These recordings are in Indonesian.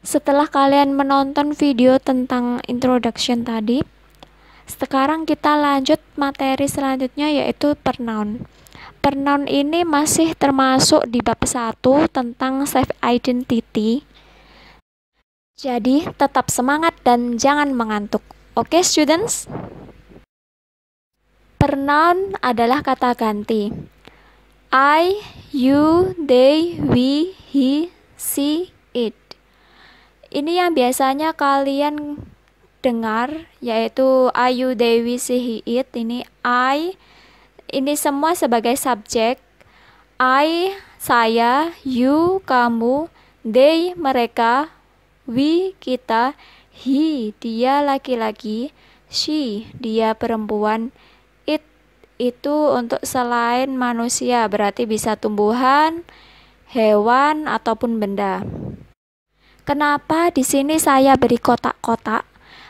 Setelah kalian menonton video tentang introduction tadi, sekarang kita lanjut materi selanjutnya yaitu pronoun. Pronoun ini masih termasuk di bab 1 tentang self identity. Jadi tetap semangat dan jangan mengantuk. Oke, students? Pronoun adalah kata ganti. I, you, they, we, he, she, it. Ini yang biasanya kalian dengar, yaitu I, you, they, we, she, he, it. Ini I, ini semua sebagai subjek. I, saya, you, kamu, they, mereka, we, kita, he, dia laki-laki, she, dia perempuan, it, itu untuk selain manusia, berarti bisa tumbuhan, hewan, ataupun benda. Kenapa di sini saya beri kotak-kotak?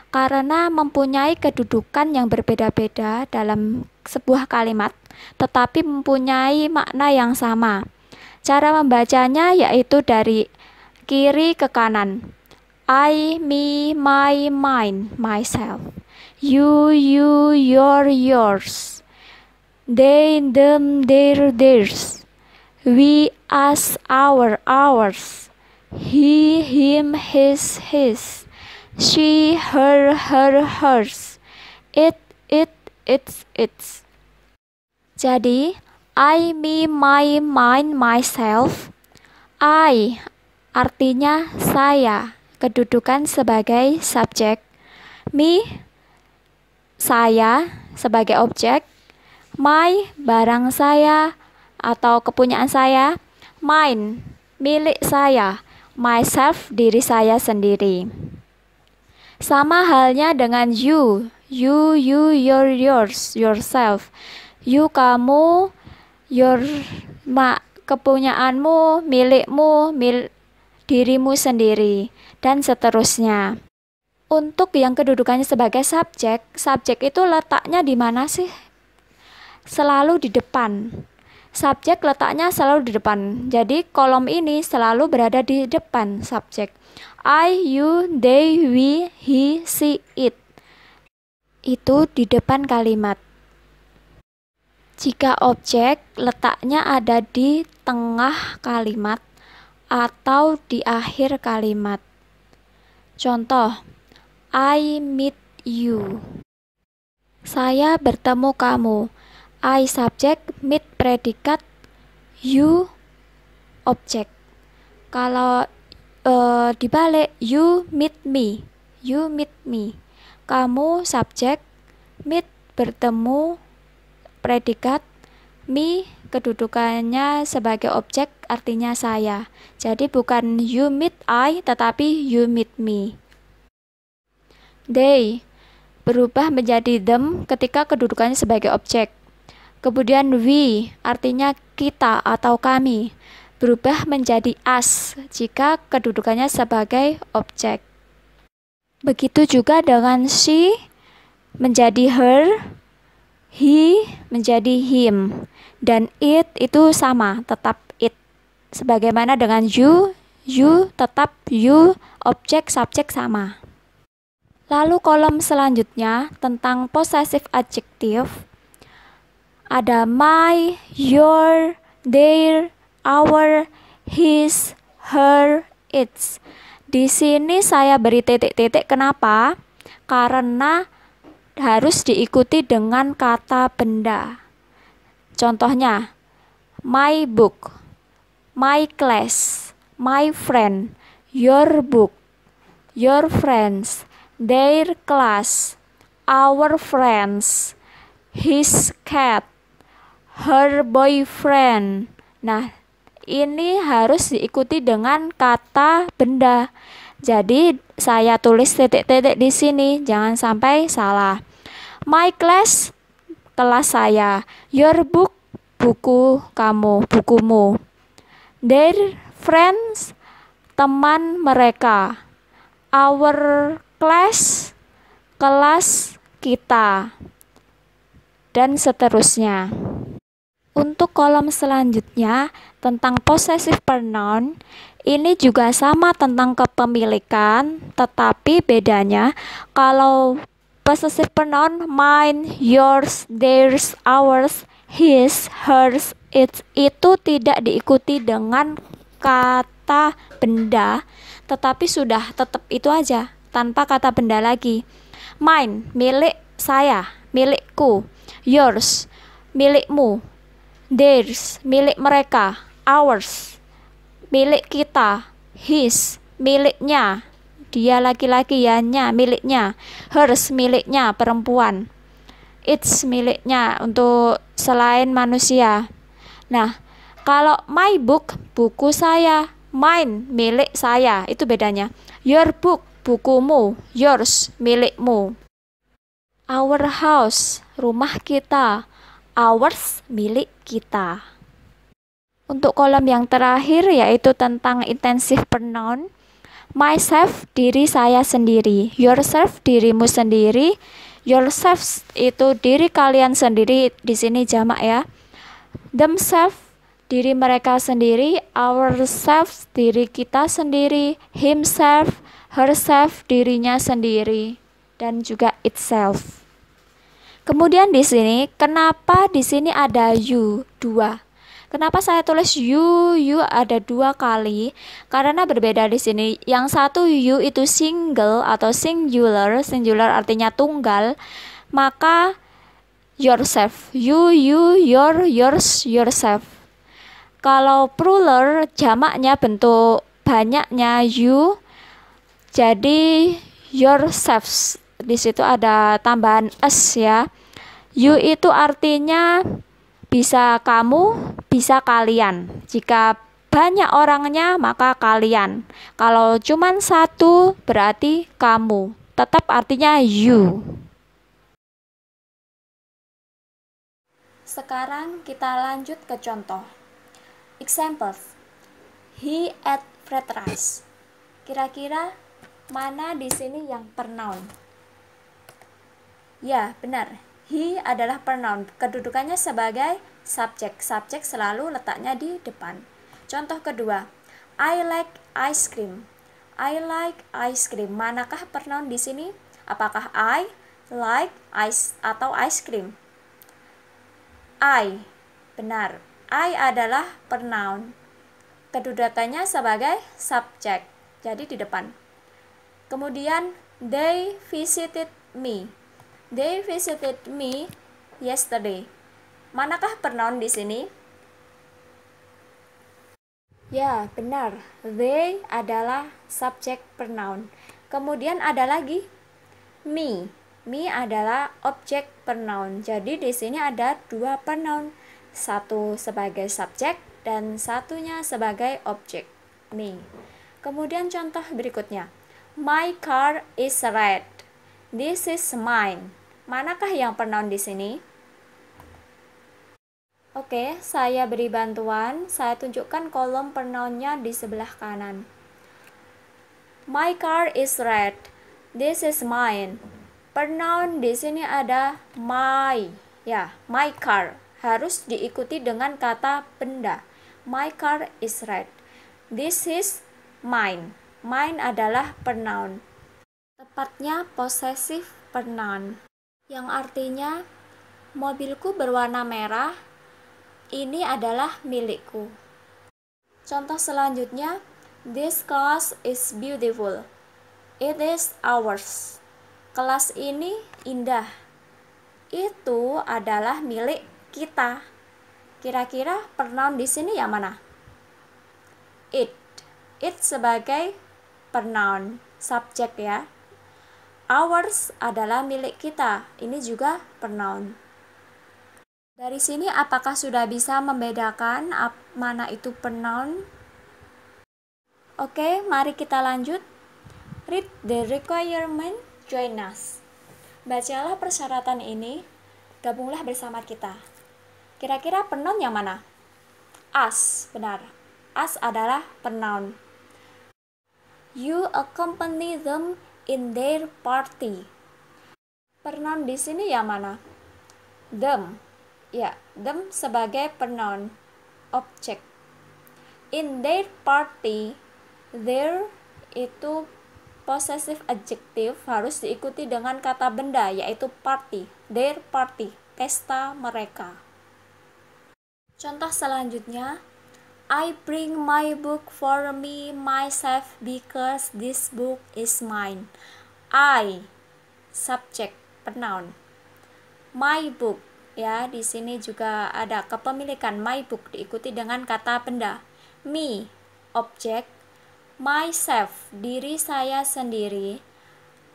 Karena mempunyai kedudukan yang berbeda-beda dalam sebuah kalimat, tetapi mempunyai makna yang sama. Cara membacanya yaitu dari kiri ke kanan. I, me, my, mine, myself. You, your, yours. They, them, their, theirs. We, us, our, ours. He, him, his, his. She, her, hers. It, its. Jadi, I, me, my, mine, myself. I artinya saya, kedudukan sebagai subjek. Me, saya sebagai objek. My, barang saya atau kepunyaan saya. Mine, milik saya. Myself, diri saya sendiri. Sama halnya dengan you, your, yours, yourself. You, kamu, your, kepunyaanmu, milikmu, dirimu sendiri, dan seterusnya. Untuk yang kedudukannya sebagai subjek, subjek itu letaknya di mana sih? Selalu di depan. Subjek letaknya selalu di depan. Jadi kolom ini selalu berada di depan subjek. I, you, they, we, he, she, it. Itu di depan kalimat. Jika objek letaknya ada di tengah kalimat atau di akhir kalimat. Contoh, I meet you. Saya bertemu kamu. I subjek, meet predikat, you objek. Kalau dibalik, you meet me. You meet me. Kamu subjek, meet bertemu predikat, me kedudukannya sebagai objek artinya saya. Jadi bukan you meet I tetapi you meet me. They berubah menjadi them ketika kedudukannya sebagai objek. Kemudian we artinya kita atau kami, berubah menjadi us jika kedudukannya sebagai objek. Begitu juga dengan she menjadi her, he menjadi him, dan it itu sama, tetap it. Sebagaimana dengan you tetap you, objek subjek sama. Lalu kolom selanjutnya tentang possessive adjective. Ada my, your, their, our, his, her, its. Di sini saya beri titik-titik. Kenapa? Karena harus diikuti dengan kata benda. Contohnya, my book, my class, my friend, your book, your friends, their class, our friends, his cat, her boyfriend. Nah, ini harus diikuti dengan kata benda. Jadi, saya tulis titik-titik di sini, jangan sampai salah. My class, kelas saya. Your book, buku kamu, bukumu. Their friends, teman mereka. Our class, kelas kita. Dan seterusnya. Untuk kolom selanjutnya tentang possessive pronoun, ini juga sama tentang kepemilikan, tetapi bedanya kalau possessive pronoun mine, yours, theirs, ours, his, hers, its itu tidak diikuti dengan kata benda, tetapi sudah tetap itu aja tanpa kata benda lagi. Mine, milik saya, milikku. Yours, milikmu. Theirs, milik mereka. Ours, milik kita. His, miliknya. Dia laki-laki ya, miliknya. Hers, miliknya, perempuan. It's, miliknya untuk selain manusia. Nah, kalau my book, buku saya. Mine, milik saya. Itu bedanya. Your book, bukumu. Yours, milikmu. Our house, rumah kita. Ours, milik kita. Untuk kolom yang terakhir yaitu tentang intensive pronoun. Myself, diri saya sendiri. Yourself, dirimu sendiri. Yourselves itu diri kalian sendiri, di sini jamak ya. Themselves, diri mereka sendiri. Ourselves, diri kita sendiri. Himself, herself, dirinya sendiri, dan juga itself. Kemudian di sini, kenapa di sini ada you dua? Kenapa saya tulis you ada dua kali? Karena berbeda di sini. Yang satu you itu single atau singular, singular artinya tunggal. Maka yourself, you, your, yours, yourself. Kalau plural, jamaknya bentuk banyaknya you, jadi yourselves. Di situ ada tambahan s ya. You itu artinya bisa kamu, bisa kalian. Jika banyak orangnya maka kalian. Kalau cuman satu berarti kamu. Tetap artinya you. Sekarang kita lanjut ke contoh. Examples. He ate fried rice. Kira-kira mana di sini yang pronoun? Ya, benar. He adalah pronoun. Kedudukannya sebagai subjek. Subjek selalu letaknya di depan. Contoh kedua. I like ice cream. I like ice cream. Manakah pronoun di sini? Apakah I like ice atau ice cream? I. Benar. I adalah pronoun. Kedudukannya sebagai subjek. Jadi di depan. Kemudian they visited me. They visited me yesterday. Manakah pronoun di sini? Ya, benar. They adalah subjek pronoun. Kemudian ada lagi me. Me adalah objek pronoun. Jadi di sini ada dua pronoun. Satu sebagai subjek dan satunya sebagai objek. Me. Kemudian contoh berikutnya. My car is red. This is mine. Manakah yang pronoun di sini? Oke, saya beri bantuan. Saya tunjukkan kolom pronounnya di sebelah kanan. My car is red. This is mine. Pronoun di sini ada my. Ya, my car. Harus diikuti dengan kata benda. My car is red. This is mine. Mine adalah pronoun. Tepatnya possessive pronoun, yang artinya mobilku berwarna merah, ini adalah milikku. Contoh selanjutnya, this class is beautiful. It is ours. Kelas ini indah. Itu adalah milik kita. Kira-kira pronoun di sini yang mana? It. It sebagai pronoun, subjek ya. Ours adalah milik kita. Ini juga pronoun. Dari sini apakah sudah bisa membedakan mana itu pronoun? Oke, mari kita lanjut. Read the requirement, join us. Bacalah persyaratan ini, gabunglah bersama kita. Kira-kira pronoun yang mana? Us, benar. Us adalah pronoun. You accompany them in their party. Pronoun di sini yang mana? Them. Ya, them sebagai pronoun objek. In their party, their itu possessive adjective harus diikuti dengan kata benda, yaitu party. Their party, pesta mereka. Contoh selanjutnya, I bring my book for me myself because this book is mine. I, subjek, pronoun. My book, ya, di sini juga ada kepemilikan my book diikuti dengan kata benda. Me, objek. Myself, diri saya sendiri.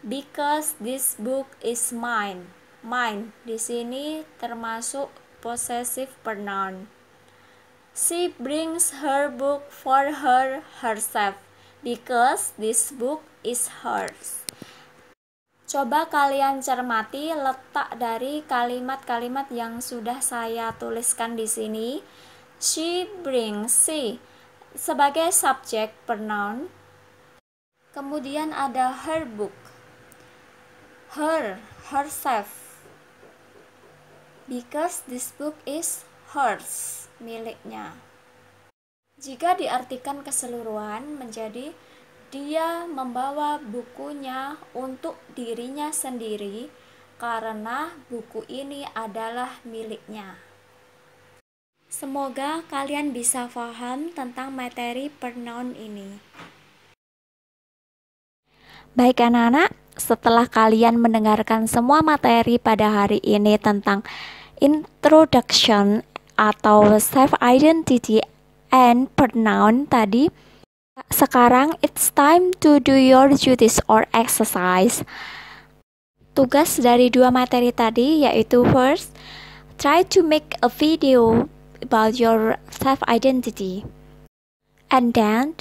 Because this book is mine. Mine di sini termasuk possessive pronoun. She brings her book for her herself because this book is hers. Coba kalian cermati letak dari kalimat-kalimat yang sudah saya tuliskan di sini. She brings, she sebagai subjek pronoun. Kemudian ada her book, her, herself. Because this book is hers, miliknya. Jika diartikan keseluruhan menjadi dia membawa bukunya untuk dirinya sendiri karena buku ini adalah miliknya. Semoga kalian bisa paham tentang materi pronoun ini. Baik anak-anak, setelah kalian mendengarkan semua materi pada hari ini tentang introduction atau self-identity and pronoun tadi, sekarang it's time to do your duties or exercise. Tugas dari dua materi tadi yaitu first, try to make a video about your self-identity. And then,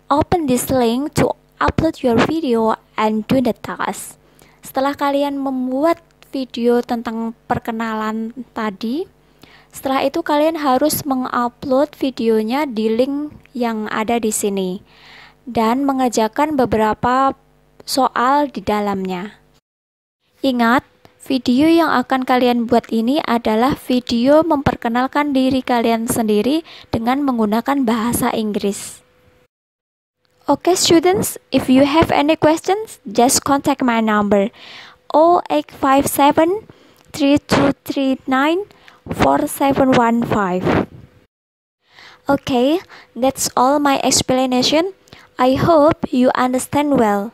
open this link to upload your video and do the task. Setelah kalian membuat video tentang perkenalan tadi, setelah itu kalian harus mengupload videonya di link yang ada di sini dan mengerjakan beberapa soal di dalamnya. Ingat, video yang akan kalian buat ini adalah video memperkenalkan diri kalian sendiri dengan menggunakan bahasa Inggris. Okay students, if you have any questions, just contact my number 0857 3239 4715. Okay, that's all my explanation. I hope you understand well.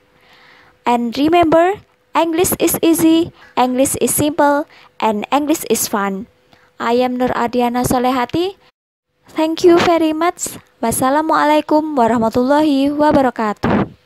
And remember, English is easy, English is simple, and English is fun. I am Nur Ardiana Solehati. Thank you very much. Wassalamualaikum warahmatullahi wabarakatuh.